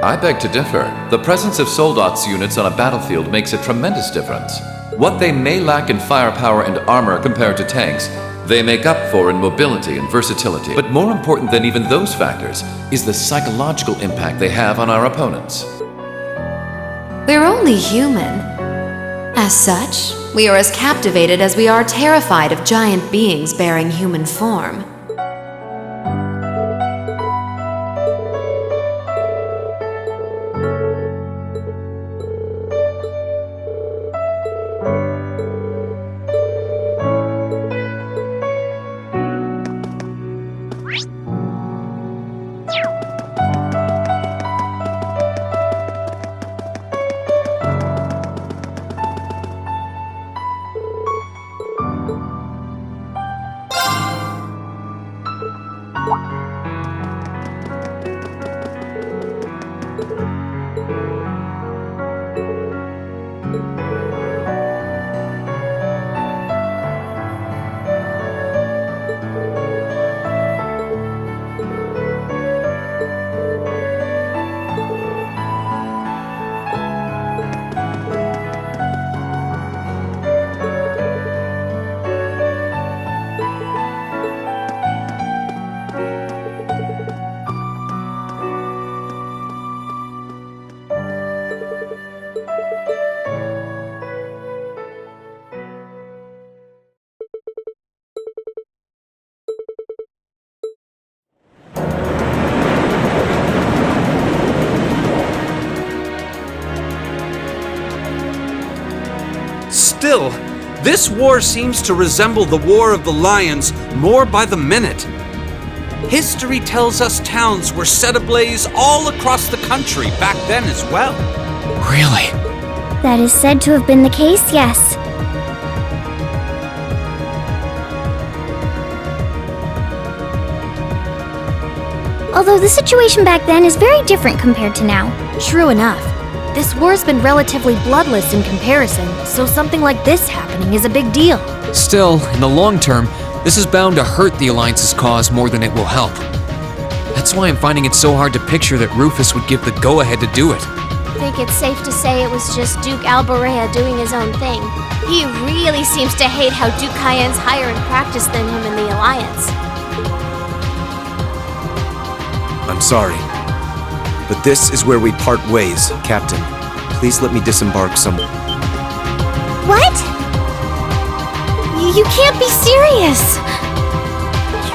I beg to differ. The presence of Soldot's units on a battlefield makes a tremendous difference. What they may lack in firepower and armor compared to tanks, they make up for in mobility and versatility. But more important than even those factors is the psychological impact they have on our opponents. We're only human. As such, we are as captivated as we are terrified of giant beings bearing human form. Still, this war seems to resemble the War of the Lions more by the minute. History tells us towns were set ablaze all across the country back then as well. Really? That is said to have been the case, yes. Although the situation back then is very different compared to now. True enough. This war's been relatively bloodless in comparison, so something like this happening is a big deal. Still, in the long term, this is bound to hurt the Alliance's cause more than it will help. That's why I'm finding it so hard to picture that Rufus would give the go-ahead to do it. I think it's safe to say it was just Duke Albarea doing his own thing. He really seems to hate how Duke Cayenne's higher in practice than him in the Alliance. I'm sorry, but this is where we part ways, Captain. Please let me disembark somewhere. What? You can't be serious!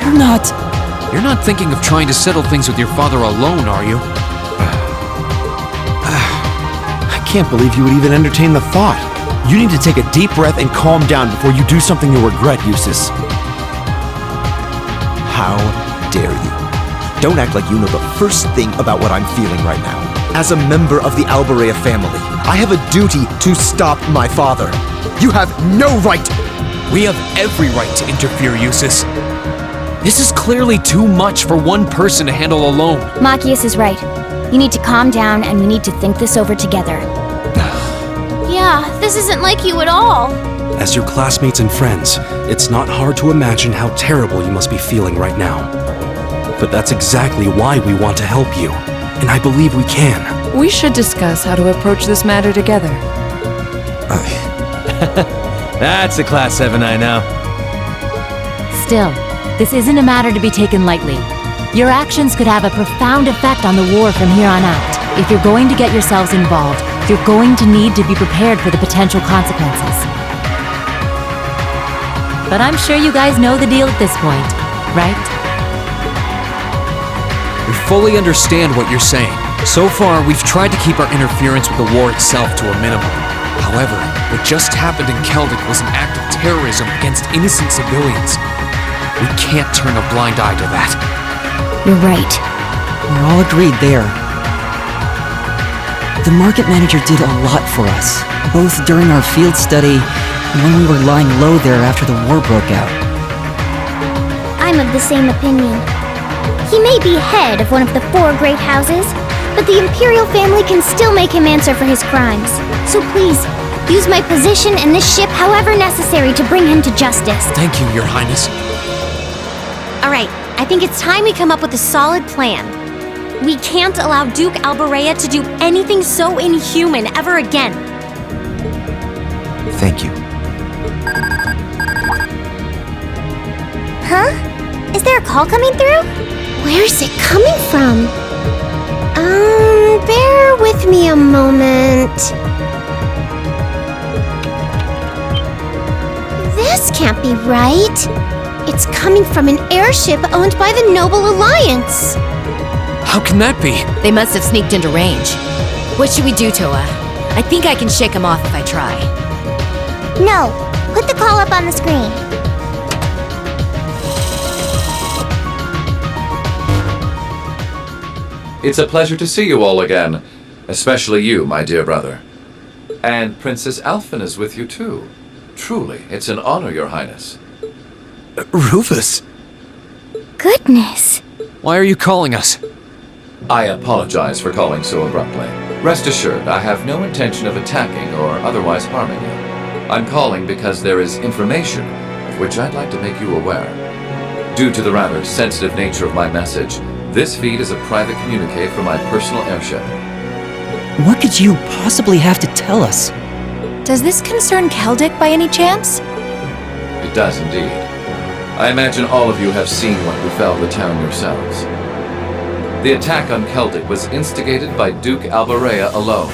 You're not thinking of trying to settle things with your father alone, are you? I can't believe you would even entertain the thought. You need to take a deep breath and calm down before you do something you'll regret, Eustace. How dare you? Don't act like you know the first thing about what I'm feeling right now. As a member of the Albarea family, I have a duty to stop my father. You have no right! We have every right to interfere, Eustace. This is clearly too much for one person to handle alone. Machias is right. You need to calm down and we need to think this over together. Yeah, this isn't like you at all. As your classmates and friends, it's not hard to imagine how terrible you must be feeling right now. But that's exactly why we want to help you, and I believe we can. We should discuss how to approach this matter together. That's a Class 7 I know. Still, this isn't a matter to be taken lightly. Your actions could have a profound effect on the war from here on out. If you're going to get yourselves involved, you're going to need to be prepared for the potential consequences. But I'm sure you guys know the deal at this point, right? We fully understand what you're saying. So far, we've tried to keep our interference with the war itself to a minimum. However, what just happened in Keldic was an act of terrorism against innocent civilians. We can't turn a blind eye to that. You're right. We're all agreed there. The market manager did a lot for us, both during our field study and when we were lying low there after the war broke out. I'm of the same opinion. He may be head of one of the 4 great houses, but the Imperial family can still make him answer for his crimes. So please, use my position and this ship however necessary to bring him to justice. Thank you, Your Highness. Alright, I think it's time we come up with a solid plan. We can't allow Duke Alborea to do anything so inhuman ever again. Thank you. Huh? Is there a call coming through? Where's it coming from? Bear with me a moment. This can't be right. It's coming from an airship owned by the Noble Alliance. How can that be? They must have sneaked into range. What should we do, Toa? I think I can shake them off if I try. No. Put the call up on the screen. It's a pleasure to see you all again. Especially you, my dear brother. And Princess Alphen is with you too. Truly, it's an honor, Your Highness. Rufus! Goodness. Why are you calling us? I apologize for calling so abruptly. Rest assured, I have no intention of attacking or otherwise harming you. I'm calling because there is information of which I'd like to make you aware. Due to the rather sensitive nature of my message, this feed is a private communique from my personal airship. What could you possibly have to tell us? Does this concern Keldic by any chance? It does indeed. I imagine all of you have seen what befell the town yourselves. The attack on Keldic was instigated by Duke Alborea alone.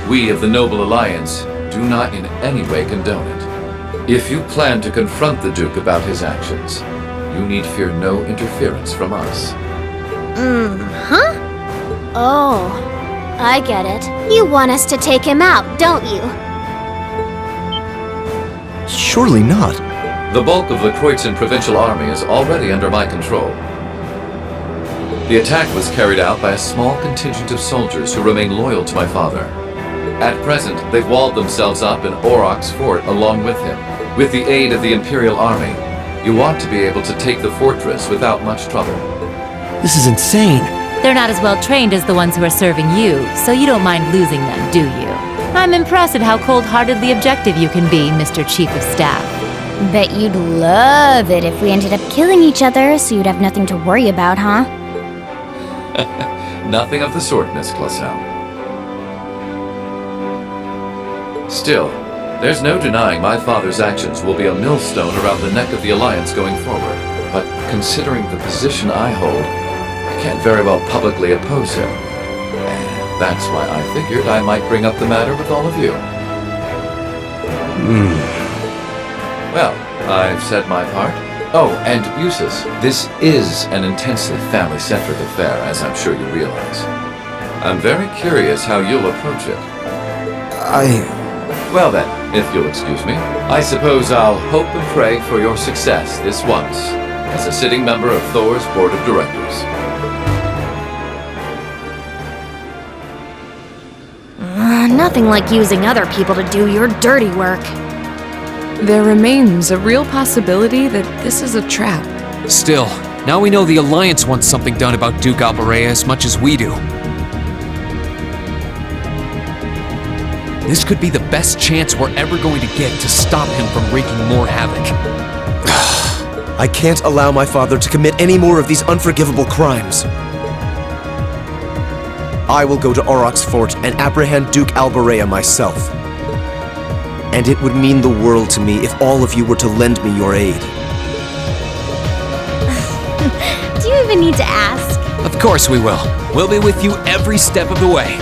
We of the Noble Alliance do not in any way condone it. If you plan to confront the Duke about his actions, you need fear no interference from us. Huh? Oh, I get it. You want us to take him out, don't you? Surely not. The bulk of the Kreutzen Provincial Army is already under my control. The attack was carried out by a small contingent of soldiers who remain loyal to my father. At present, they've walled themselves up in Aurochs Fort along with him. With the aid of the Imperial Army, you ought to be able to take the fortress without much trouble. This is insane. They're not as well trained as the ones who are serving you, so you don't mind losing them, do you? I'm impressed at how cold-heartedly objective you can be, Mr. Chief of Staff. Bet you'd love it if we ended up killing each other, so you'd have nothing to worry about, huh? Nothing of the sort, Miss Clausel. Still, there's no denying my father's actions will be a millstone around the neck of the Alliance going forward. But considering the position I hold, I can't very well publicly oppose him. And that's why I figured I might bring up the matter with all of you. Well, I've said my part. Oh, and Eustace, this is an intensely family-centric affair, as I'm sure you realize. I'm very curious how you'll approach it. Well then, if you'll excuse me, I suppose I'll hope and pray for your success this once, as a sitting member of Thor's Board of Directors. Nothing like using other people to do your dirty work. There remains a real possibility that this is a trap. Still, now we know the Alliance wants something done about Duke Alborea as much as we do. This could be the best chance we're ever going to get to stop him from wreaking more havoc. I can't allow my father to commit any more of these unforgivable crimes. I will go to Aurochs Fort and apprehend Duke Alborea myself. And it would mean the world to me if all of you were to lend me your aid. Do you even need to ask? Of course we will. We'll be with you every step of the way.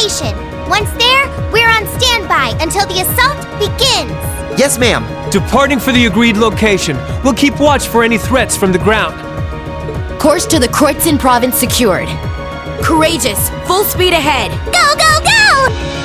location. Once there, we're on standby until the assault begins. Yes, ma'am. Departing for the agreed location. We'll keep watch for any threats from the ground. Course to the Kreuzin province secured. Courageous, full speed ahead. Go, go, go!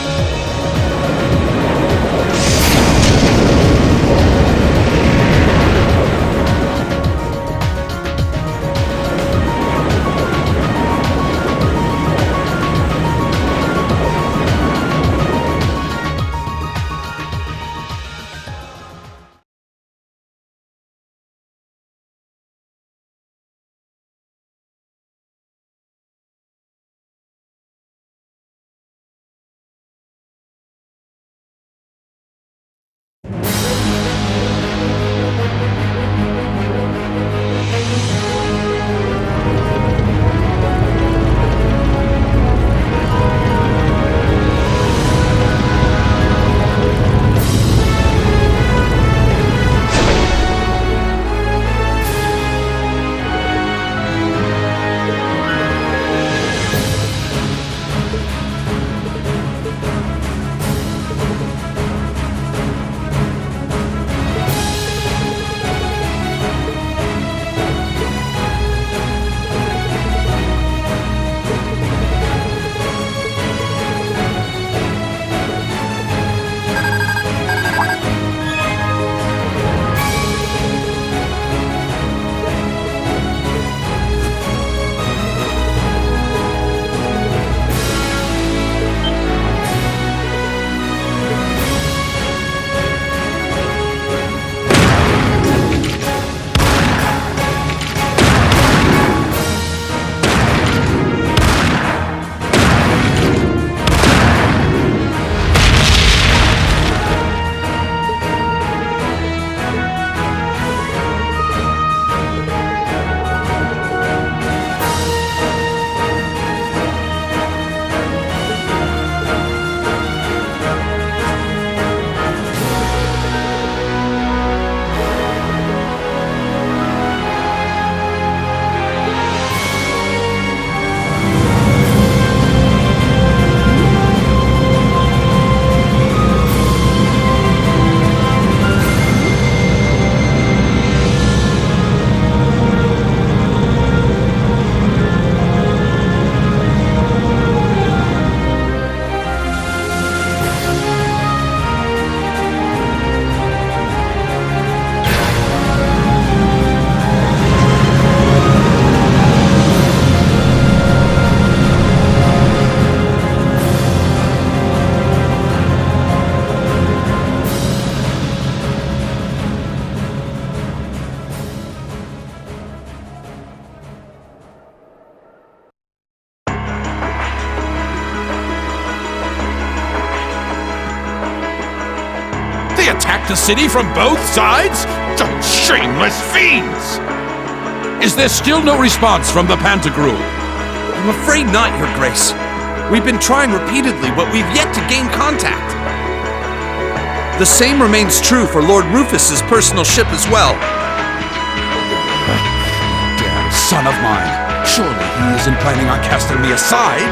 attack the city from both sides? Those shameless fiends! Is there still no response from the Pantagruel? I'm afraid not, Your Grace. We've been trying repeatedly, but we've yet to gain contact. The same remains true for Lord Rufus's personal ship as well. Damn son of mine. Surely he isn't planning on casting me aside.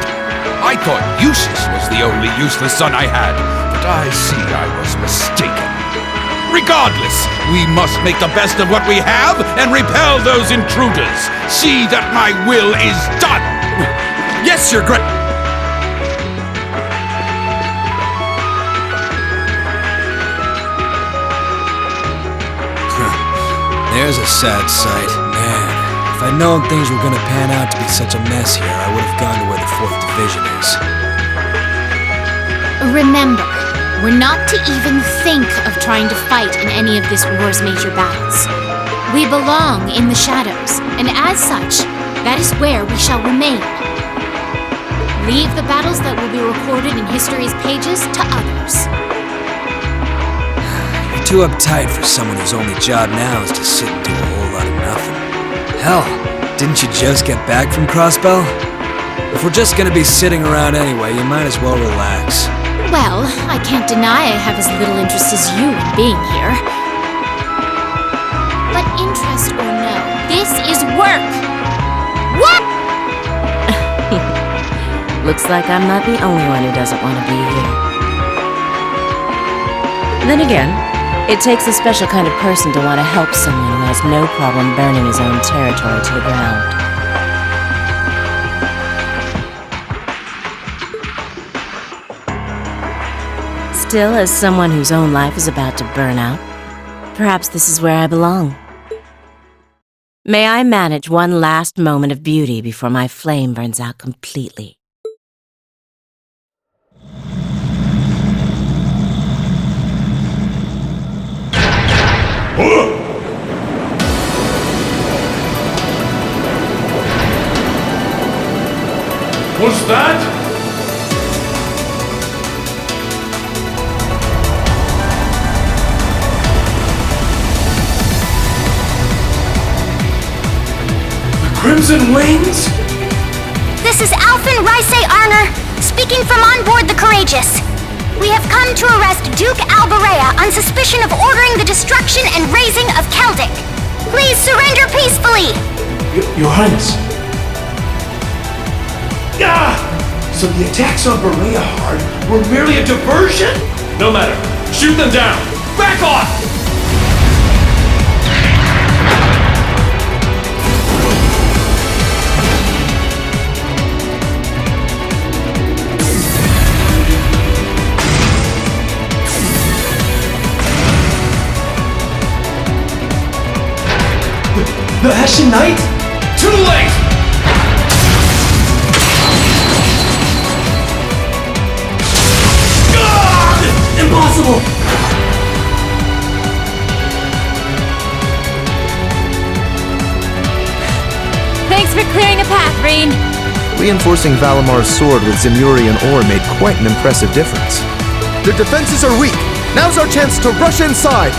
I thought Eustace was the only useless son I had, but I see I was mistaken. Regardless, we must make the best of what we have and repel those intruders. See that my will is done! Yes, Your Grace! There's a sad sight. Man, if I'd known things were gonna pan out to be such a mess here, I would have gone to where the 4th Division is. Remember, we're not to even think of trying to fight in any of this war's major battles. We belong in the shadows, and as such, that is where we shall remain. Leave the battles that will be recorded in history's pages to others. You're too uptight for someone whose only job now is to sit and do a whole lot of nothing. Hell, didn't you just get back from Crossbell? If we're just gonna be sitting around anyway, you might as well relax. Well, I can't deny I have as little interest as you in being here. But interest or no, this is work! What? Looks like I'm not the only one who doesn't want to be here. Then again, it takes a special kind of person to want to help someone who has no problem burning his own territory to the ground. Still, as someone whose own life is about to burn out, perhaps this is where I belong. May I manage one last moment of beauty before my flame burns out completely. What's that? Crimson Wings? This is Alphen Rice Arner, speaking from on board the Courageous. We have come to arrest Duke Alberea on suspicion of ordering the destruction and razing of Celtic. Please surrender peacefully. Your Highness. Ah! So the attacks on Berea Hard were merely a diversion? No matter. Shoot them down! Back off! The Hessian Knight? Too late! Impossible! Thanks for clearing a path, Reen. Reinforcing Valamar's sword with Zemurian ore made quite an impressive difference. Their defenses are weak. Now's our chance to rush inside.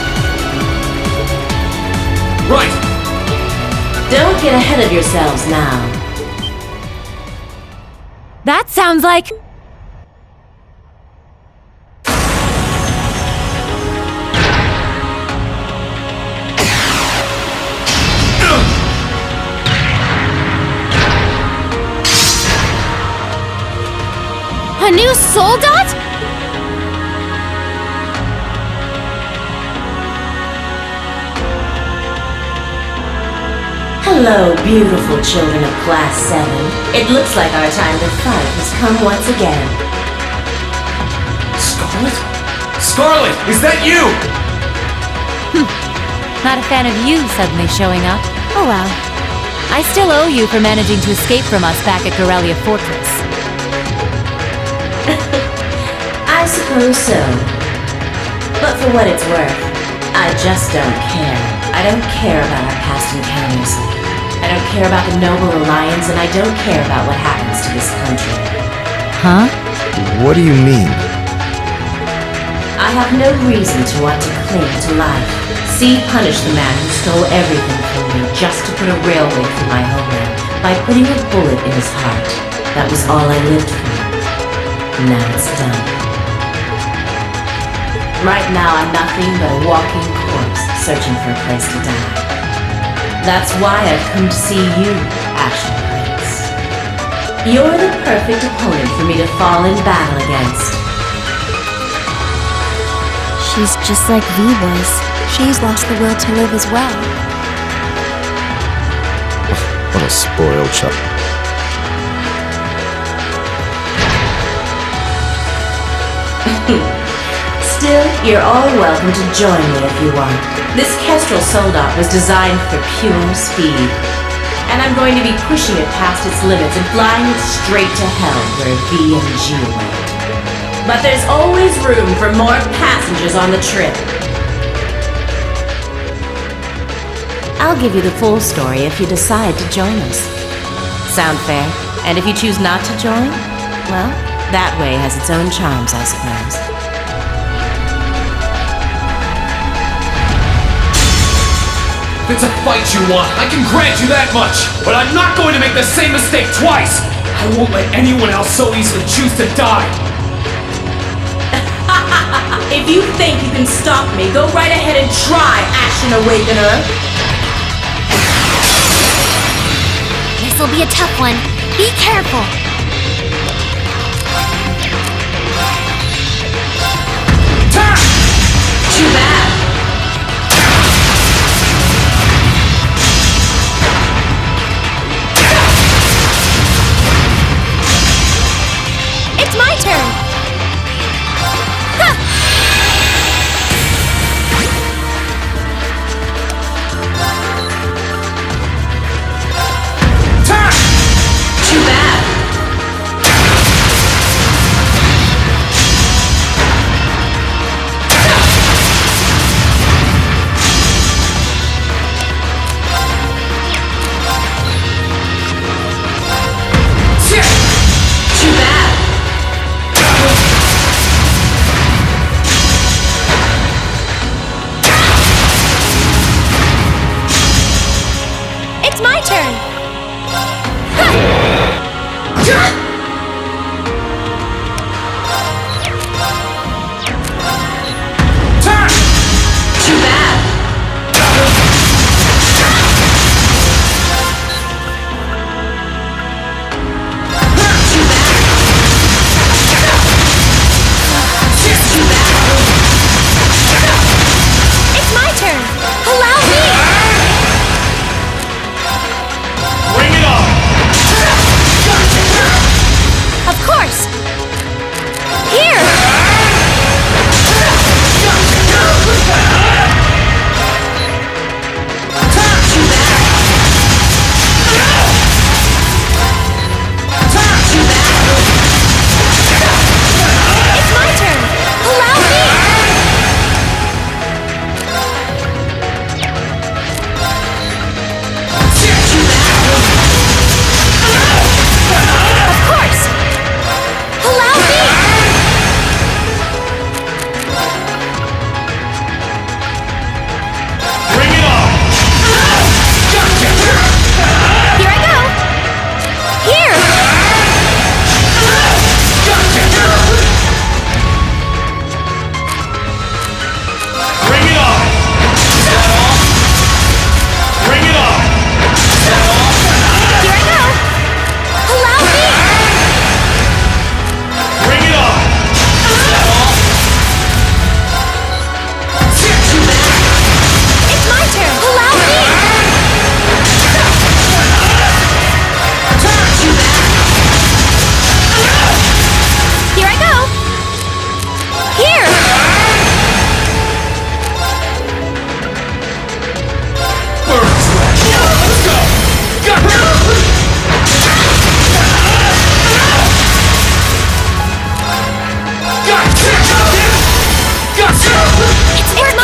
Right! Don't get ahead of yourselves now. That sounds like... A new soldat? Hello, beautiful children of Class 7. It looks like our time to fight has come once again. Scarlet? Scarlet, is that you? Not a fan of you suddenly showing up. Oh well. I still owe you for managing to escape from us back at Gorelia Fortress. I suppose so. But for what it's worth, I just don't care. I don't care about our past encounters. I don't care about the Noble Alliance, and I don't care about what happens to this country. Huh? What do you mean? I have no reason to want to cling to life. See punish the man who stole everything from me just to put a railway through my homeland by putting a bullet in his heart. That was all I lived for. Now it's done. Right now I'm nothing but a walking corpse searching for a place to die. That's why I've come to see you, Ashen Prince. You're the perfect opponent for me to fall in battle against. She's just like V was. She's lost the will to live as well. What a spoiled child. Still, you're all welcome to join me if you want. This Kestrel Soldat was designed for pure speed. And I'm going to be pushing it past its limits and flying it straight to hell where V and G went. But there's always room for more passengers on the trip. I'll give you the full story if you decide to join us. Sound fair? And if you choose not to join, well, that way has its own charms, I suppose. If it's a fight you want, I can grant you that much! But I'm not going to make the same mistake twice! I won't let anyone else so easily choose to die! If you think you can stop me, go right ahead and try, Ashen Awakener! This'll be a tough one. Be careful.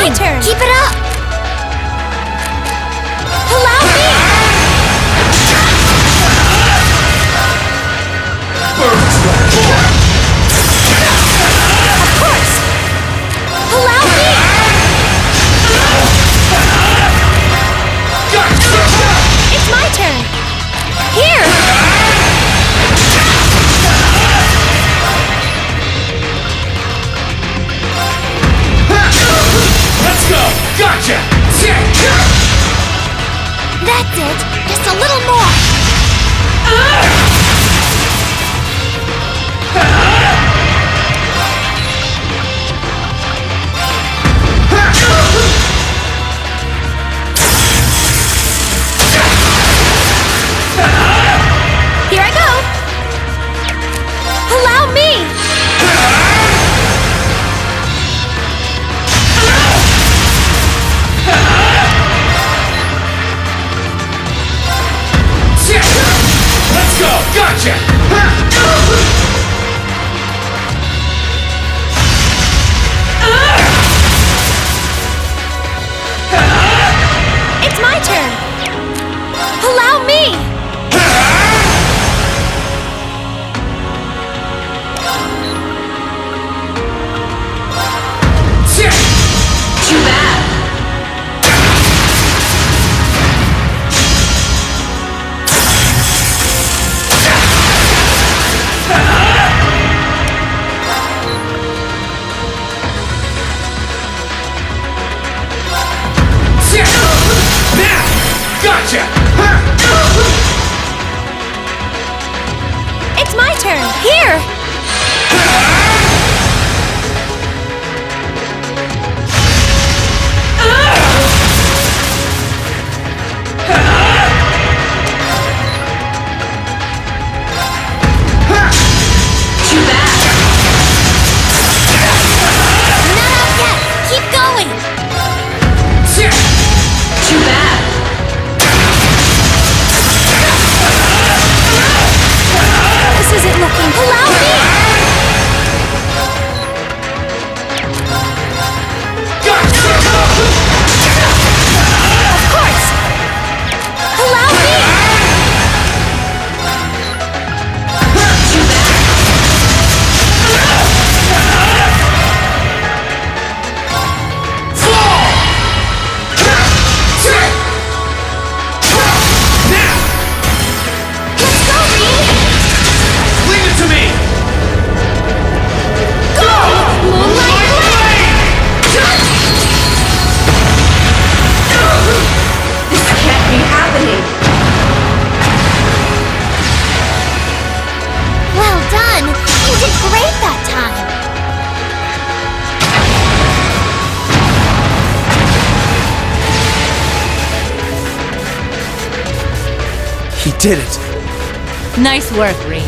my turn. Keep it up. Allow me. Of course. Allow me. It's my turn. Here. Let's go! Gotcha! That's it. Just a little more. Here I go. Allow me. Let's go! Gotcha! It's my turn. Allow me. Too bad. Gotcha! It's my turn. Here. Too bad. Not out yet. Keep going. Too bad. This isn't looking. Allow me. Of course. Allow me. Too bad. Let's go, Reed. Leave it to me! Go! Moonlight Blade! This can't be happening. Well done. You did great that time. He did it. Nice work, Rean.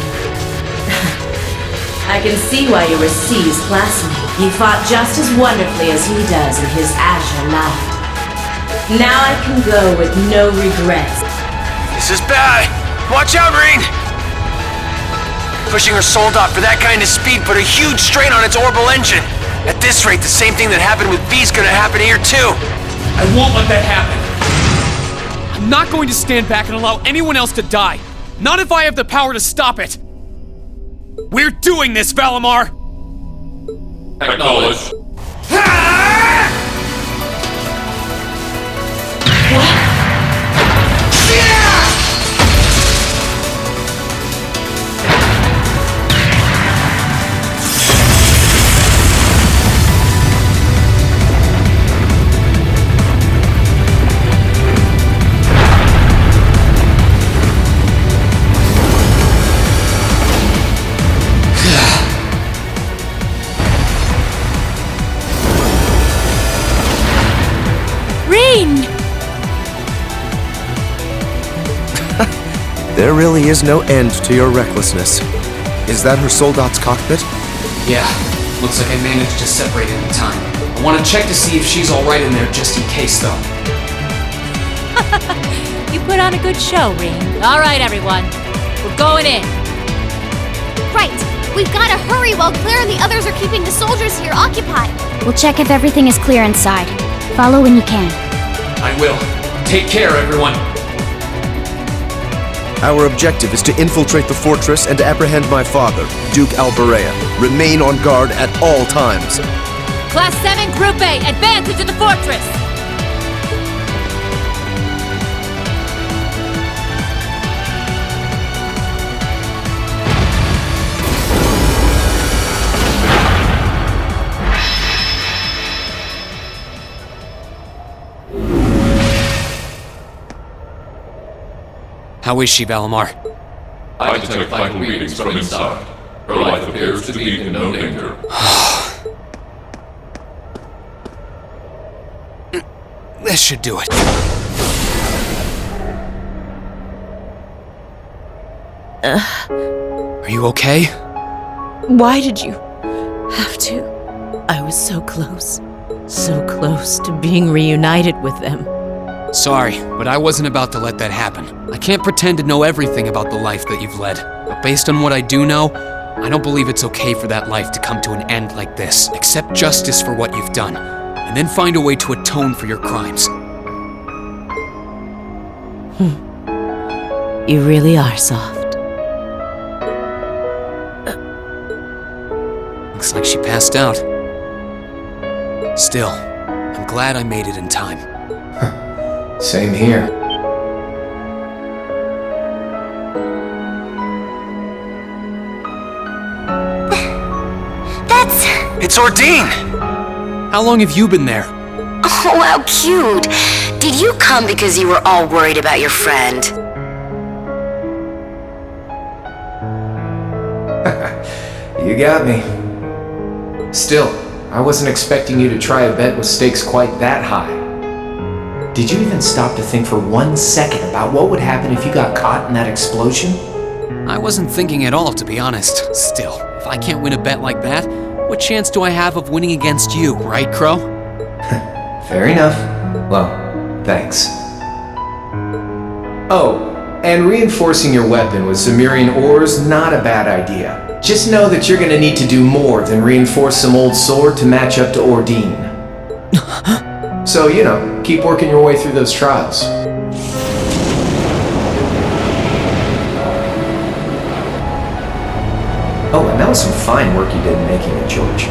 I can see why you were C's classmate. You fought just as wonderfully as he does in his Azure Light. Now I can go with no regrets. This is bad. Watch out, Rean! Pushing her soul dot for that kind of speed put a huge strain on its orbital engine. At this rate, the same thing that happened with V's gonna happen here too. I won't let that happen. I'm not going to stand back and allow anyone else to die. Not if I have the power to stop it. We're doing this, Valimar! Acknowledged. There really is no end to your recklessness. Is that her Soldot's cockpit? Yeah, looks like I managed to separate it in time. I want to check to see if she's alright in there just in case, though. You put on a good show, Rean. All right, everyone. We're going in. Right. We've got to hurry while Claire and the others are keeping the soldiers here occupied. We'll check if everything is clear inside. Follow when you can. I will. Take care, everyone. Our objective is to infiltrate the fortress and apprehend my father, Duke Alberea. Remain on guard at all times. Class 7 Group A, advance into the fortress! How is she, Valimar? I detect vital readings from inside. Her life appears to be in no danger. This should do it. Are you okay? Why did you have to? I was so close to being reunited with them. Sorry, but I wasn't about to let that happen. I can't pretend to know everything about the life that you've led, but based on what I do know, I don't believe it's okay for that life to come to an end like this. Accept justice for what you've done, and then find a way to atone for your crimes. You really are soft. Looks like she passed out. Still, I'm glad I made it in time. Same here. It's Ordine! How long have you been there? Oh, how cute! Did you come because you were all worried about your friend? You got me. Still, I wasn't expecting you to try a bet with stakes quite that high. Did you even stop to think for 1 second about what would happen if you got caught in that explosion? I wasn't thinking at all, to be honest. Still, if I can't win a bet like that, what chance do I have of winning against you, right, Crow? Fair enough. Well, thanks. Oh, and reinforcing your weapon with Zemurian ores, not a bad idea. Just know that you're gonna need to do more than reinforce some old sword to match up to Ordine. So, you know, keep working your way through those trials. Oh, and that was some fine work you did in making it, George.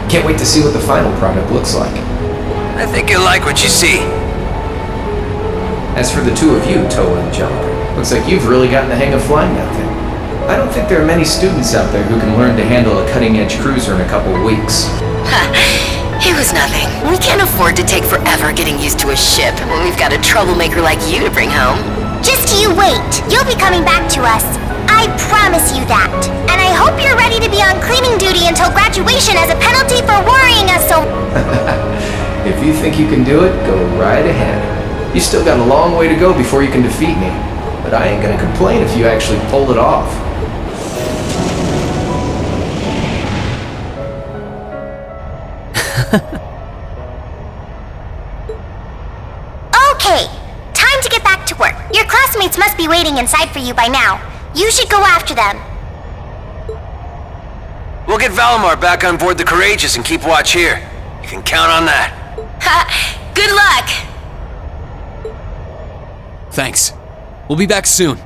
Can't wait to see what the final product looks like. I think you'll like what you see. As for the two of you, Toa and Jumper, looks like you've really gotten the hang of flying that thing. I don't think there are many students out there who can learn to handle a cutting-edge cruiser in a couple of weeks. It was nothing. We can't afford to take forever getting used to a ship when we've got a troublemaker like you to bring home. Just you wait. You'll be coming back to us. I promise you that. And I hope you're ready to be on cleaning duty until graduation as a penalty for worrying us so... If you think you can do it, go right ahead. You still got a long way to go before you can defeat me. But I ain't gonna complain if you actually pull it off. Okay, time to get back to work. Your classmates must be waiting inside for you by now. You should go after them. We'll get Valimar back on board the Courageous and keep watch here. You can count on that. Ha! Good luck! Thanks. We'll be back soon.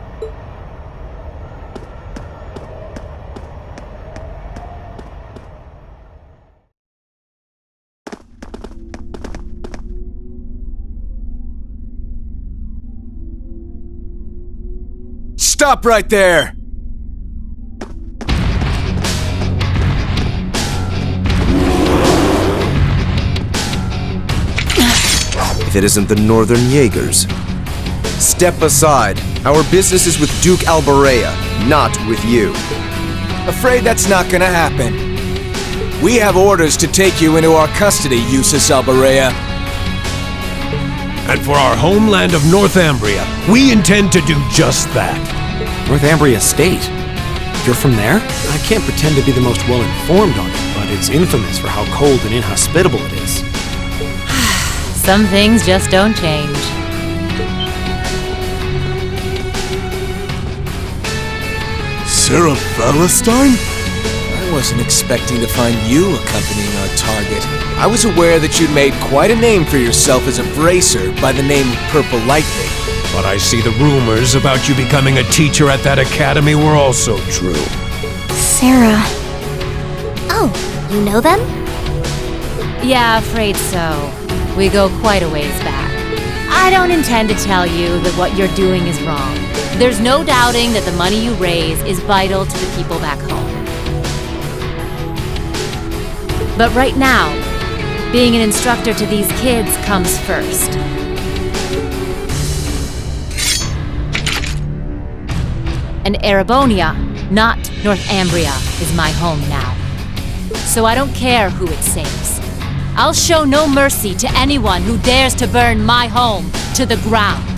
Stop right there! If it isn't the Northern Jaegers. Step aside. Our business is with Duke Alberea, not with you. Afraid that's not gonna happen. We have orders to take you into our custody, Jusis Alberea. And for our homeland of Northumbria, we intend to do just that. Northumbria State? You're from there? I can't pretend to be the most well-informed on it, but it's infamous for how cold and inhospitable it is. Some things just don't change. Sarah Valentine? I wasn't expecting to find you accompanying our target. I was aware that you'd made quite a name for yourself as a bracer by the name Purple Lightning. But I see the rumors about you becoming a teacher at that academy were also true. Sarah. Oh, you know them? Yeah, afraid so. We go quite a ways back. I don't intend to tell you that what you're doing is wrong. There's no doubting that the money you raise is vital to the people back home. But right now, being an instructor to these kids comes first. And Erebonia, not Northumbria, is my home now. So I don't care who it saves. I'll show no mercy to anyone who dares to burn my home to the ground.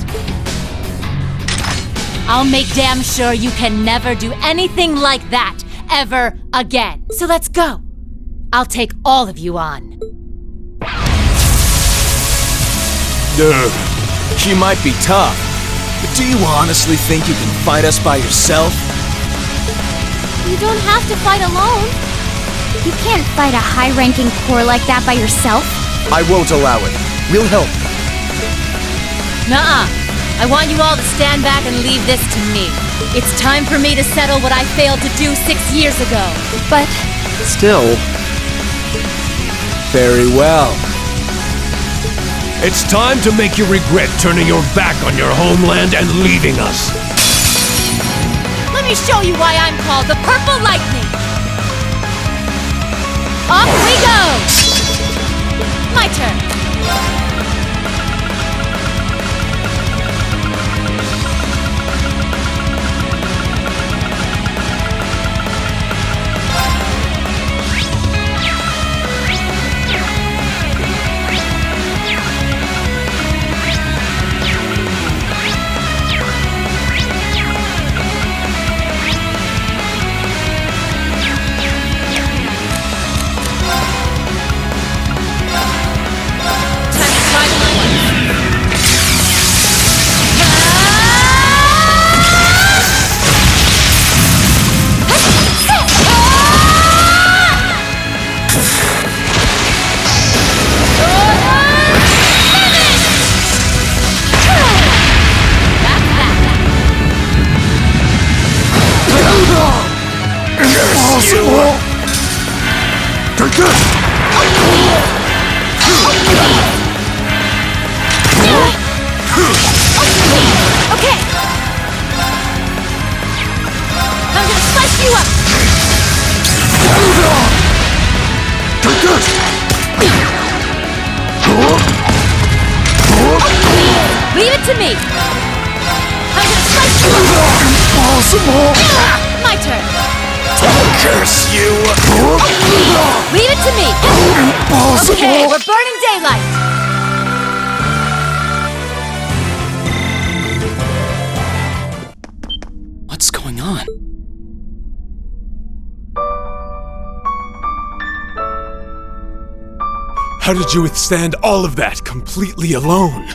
I'll make damn sure you can never do anything like that ever again. So let's go. I'll take all of you on. She might be tough, but do you honestly think you can fight us by yourself? You don't have to fight alone. You can't fight a high-ranking corps like that by yourself. I won't allow it. We'll help. Nuh-uh. I want you all to stand back and leave this to me. It's time for me to settle what I failed to do 6 years ago. But... Still... Very well. It's time to make you regret turning your back on your homeland and leaving us. let me show you why I'm called the Purple Lightning. Off we go! My turn. Okay. I'm gonna slice you up. Leave it to me. I'm gonna slice you up. Impossible. My turn. Curse you! Leave it to me! Impossible! Okay, we're burning daylight! What's going on? How did you withstand all of that completely alone?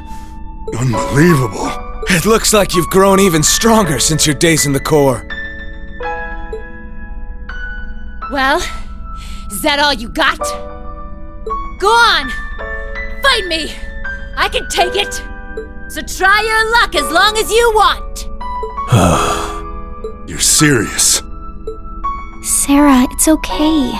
Unbelievable. It looks like you've grown even stronger since your days in the Corps. Well, is that all you got? Go on! Fight me! I can take it! So try your luck as long as you want! You're serious? Sarah, it's okay.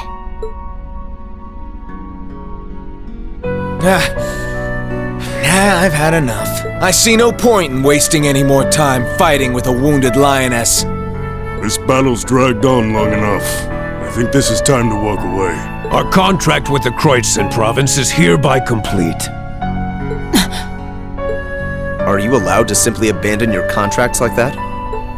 I've had enough. I see no point in wasting any more time fighting with a wounded lioness. This battle's dragged on long enough. I think this is time to walk away. Our contract with the Kreutzen province is hereby complete. Are you allowed to simply abandon your contracts like that?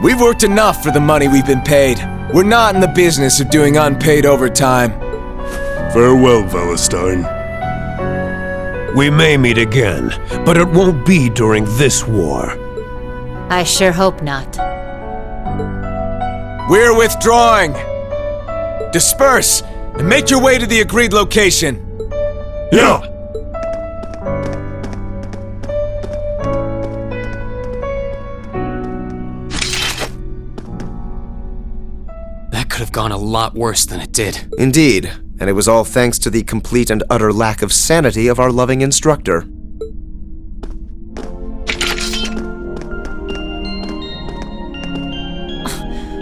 We've worked enough for the money we've been paid. We're not in the business of doing unpaid overtime. Farewell, Valestein. We may meet again, but it won't be during this war. I sure hope not. We're withdrawing! Disperse, and make your way to the agreed location. Yeah! That could have have gone a lot worse than it did. Indeed, and it was all thanks to the complete and utter lack of sanity of our loving instructor.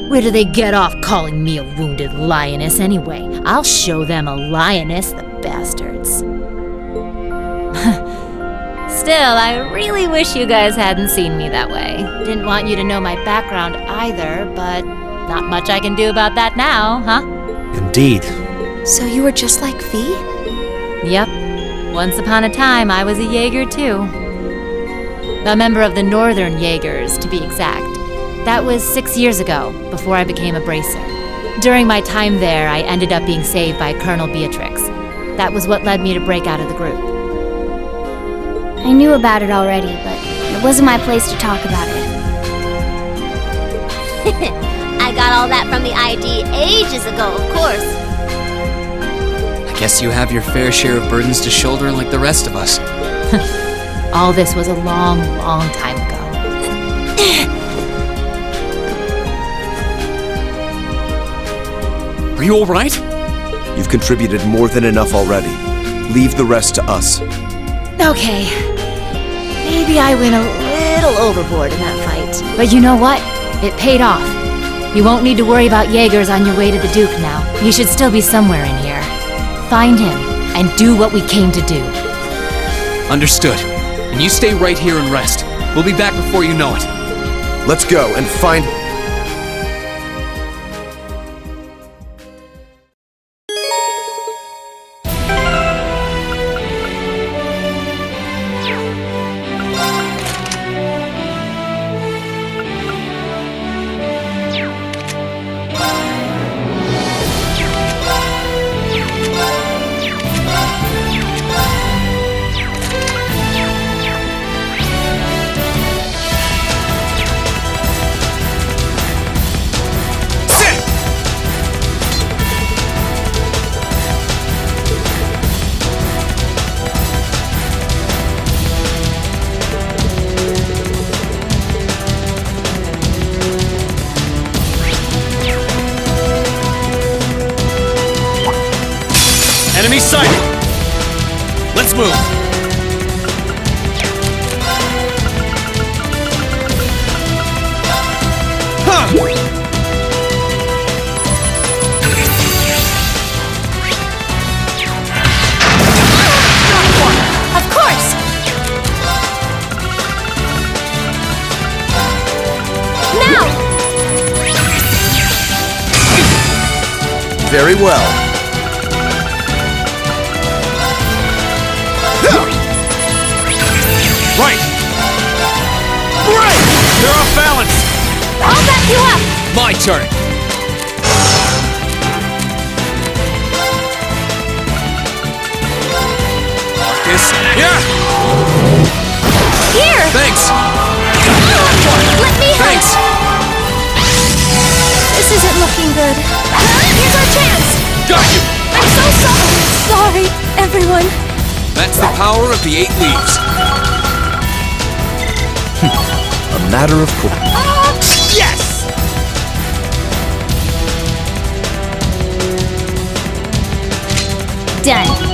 Where do they get off calling me a wounded lioness anyway? I'll show them a lioness, the bastards. Still, I really wish you guys hadn't seen me that way. Didn't want you to know my background either, but not much I can do about that now, huh? Indeed. So you were just like Fee? Yep. Once upon a time, I was a Jaeger too. A member of the Northern Jaegers, to be exact. That was 6 years ago, before I became a bracer. During my time there, I ended up being saved by Colonel Beatrix. That was what led me to break out of the group. I knew about it already, but it wasn't my place to talk about it. I got all that from the ID ages ago, of course. I guess you have your fair share of burdens to shoulder like the rest of us. All this was a long, long time ago. Are you alright? You've contributed more than enough already. Leave the rest to us. Okay. Maybe I went a little overboard in that fight. But you know what? It paid off. You won't need to worry about Jaegers on your way to the Duke now. He should still be somewhere in here. Find him, and do what we came to do. Understood. And you stay right here and rest. We'll be back before you know it. Let's go and find... Enemy sighted! Let's move! Of course! Now! Very well. Right! Great! You're off balance! I'll back you up! My turn! Marcus, yeah! Here! Thanks! Let me help! Thanks! This isn't looking good. Here's our chance! Got you! I'm so sorry, everyone. That's the power of the 8 leaves. A matter of course. Yes! Done.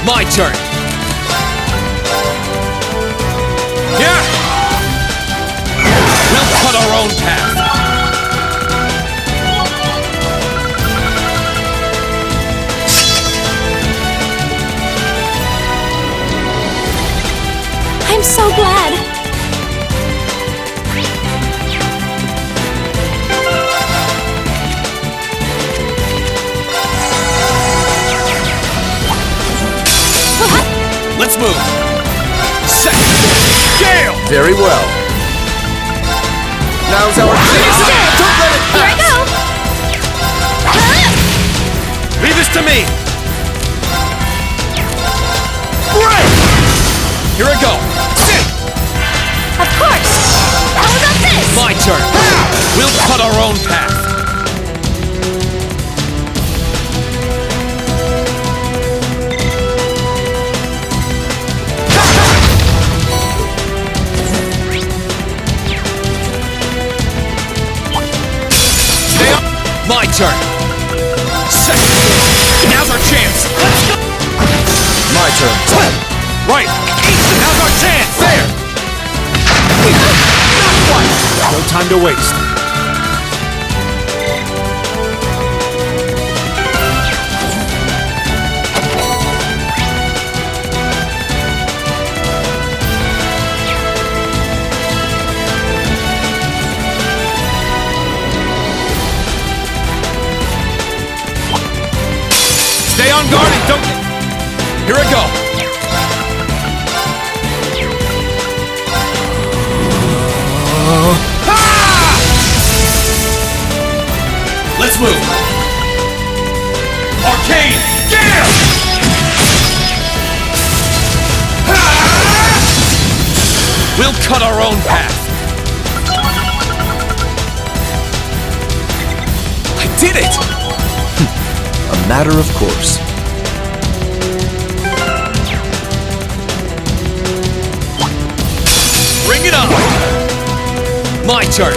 My turn. Yeah! We'll cut our own path. I'm so glad. Let's move. Second. Gale! Very well. Now's our chance. Don't let it pass. Here I go. Leave this to me. We'll cut our own path. Stay up. My turn. Second. Now's our chance. Let's go. My turn. Right. Now's our chance. There. Not quite. No time to waste. Stay on guard and don't get... Here I go. Let's move. Arcane, Gale! We'll cut our own path. I did it! A matter of course. Bring it on! My turn.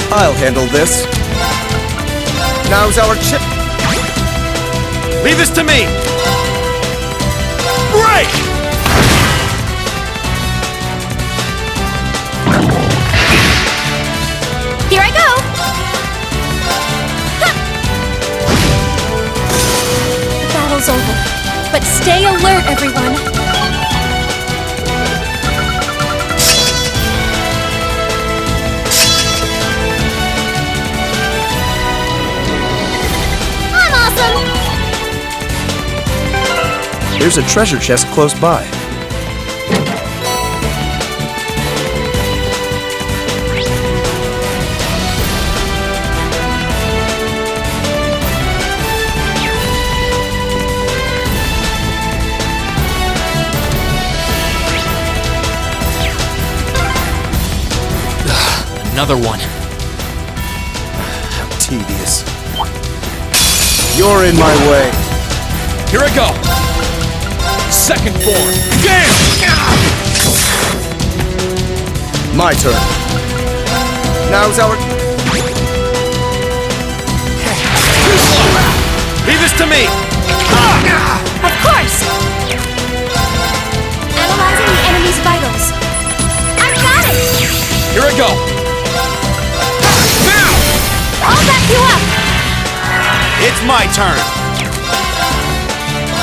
I'll handle this. Now's our chip. Leave this to me. Break! Here I go! Ha! The battle's over, but stay alert, everyone. I'm awesome! There's a treasure chest close by. Another one. How tedious. You're in my way. Here I go. Second form. Gale! My turn. Now's our... Too slow. Leave this to me. Of course! Analyzing the enemy's vitals. I've got it! Here I go. Now! I'll back you up! It's my turn.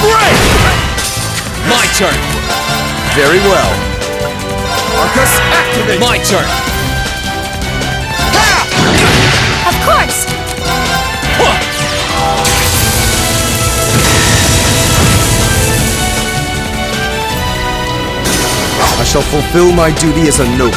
Break! My turn. Very well. Arcus, activate! My turn. Of course! I shall fulfill my duty as a noble.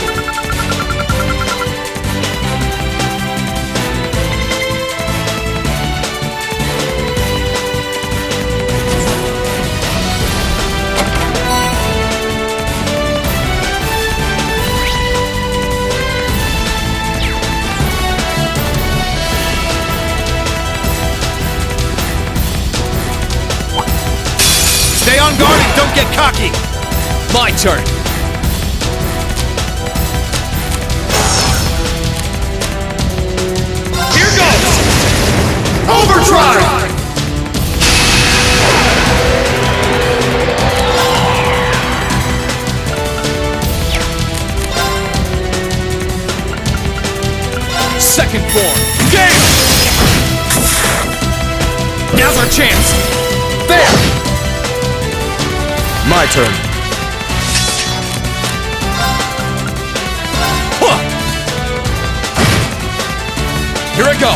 Stay on guard and don't get cocky. My turn. Here goes. Overdrive. Second form. Gale! Now's our chance. There! My turn. Huh. Here I go.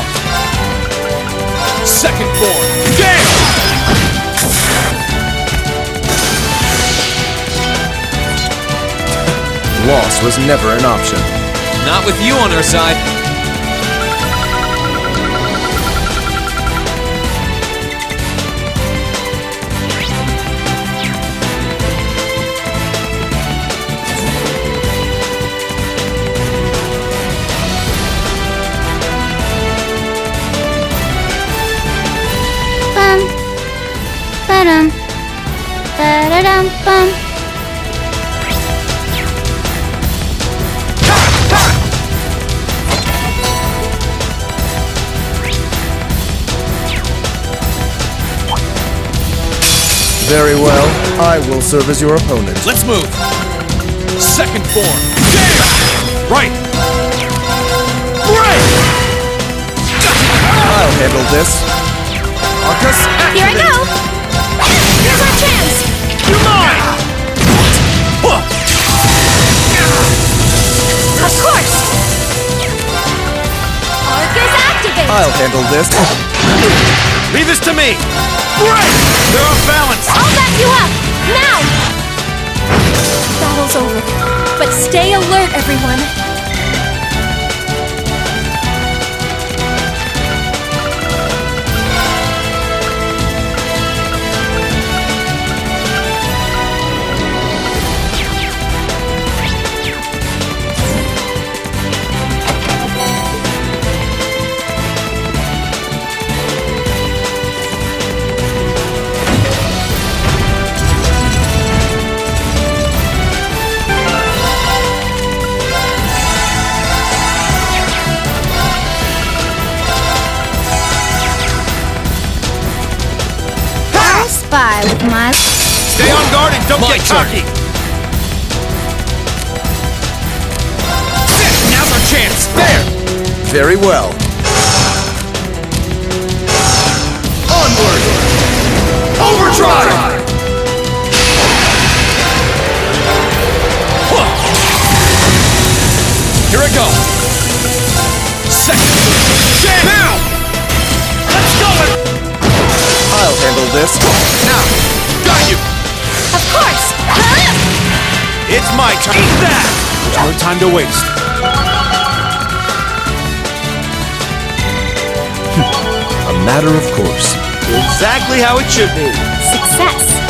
Second form. Gale! Loss was never an option. Not with you on our side. Very well. I will serve as your opponent. Let's move. Second form. Right. Right. I'll handle this. Arcus, Here I go! Here's our chance! You're mine! Of course! Arcus activate! I'll handle this. Leave this to me! Right! They're off balance! I'll back you up! Now! Battle's over. But stay alert, everyone. Spy with my... Stay on guard and don't get cocky! Now's our chance! There! Very well. Onward! Overdrive! Here I go! Second! Jam! Now! Let's go! I'll handle this. Now! Got you! Of course! It's my turn! Eat that! There's no time to waste. A matter of course. Exactly how it should be. Success!